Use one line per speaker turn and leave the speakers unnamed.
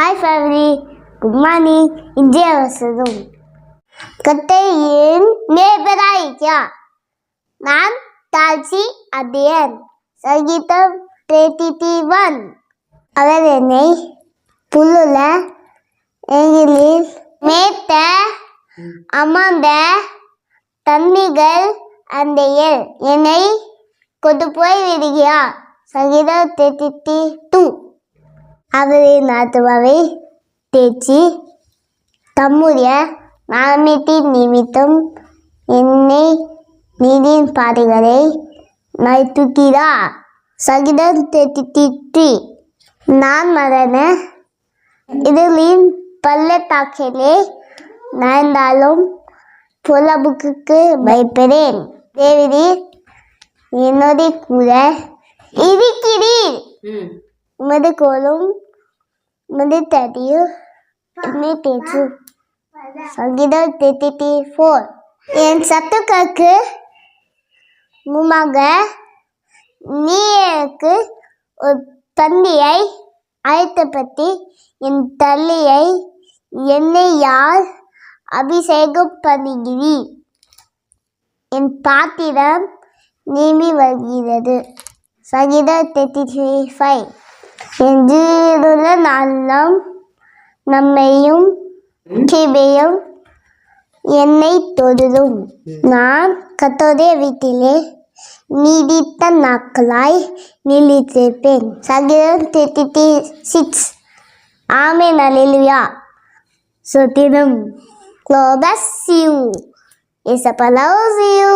Hi family, good morning. இந்திய வசதம் கத்தையின் மேபராய்யா நான் தாழ்ச்சி அத்தியன் சங்கீதம் 31 அவர் என்னை புல்லுள்ள எங்கிலில் மேய்த்த அமர்ந்த தண்ணீர்கள் அண்டையில் என்னை கொண்டு போய் விடுகிறார். சங்கீதம் 32 அவரின் ஆத்துமாவை தேற்றி தம்முடைய நாமத்தின் நிமித்தம் என்னை நீதியின் பாதைகளை நடத்துகிறார். சங்கீதம் 33 நான் மரண இருளின் பள்ளத்தாக்கிலே நடந்தாலும் பொல்லாப்புக்கு பயப்படேன். தேவரீர் என்னோட கூட இருக்கிறீர். உமது கோலும் உமது தடியும் என்னை தேற்றும். சங்கீதம் 34 என் சத்துக்களுக்கு முன்பாக நீ எனக்கு ஒரு பந்தியை அழைத்தபடி என் தள்ளியை எண்ணெயால் அபிஷேகம் பண்ணுகிறீர். என் பாத்திரம் நீம்பி வருகிறது. சங்கீதம் 35 என் ஜீவனுள்ள நாளும் நம்மையும் கிருபையும் என்னை தொடும். நான் கர்த்தருடைய வீட்டிலே நீடித்த நாட்களாய் நிலைத்திருப்பேன். சங்கீதம் 36 ஆமென் அல்லேலூயா. ஸ்தோத்திரம். God bless you. Yes, I love you.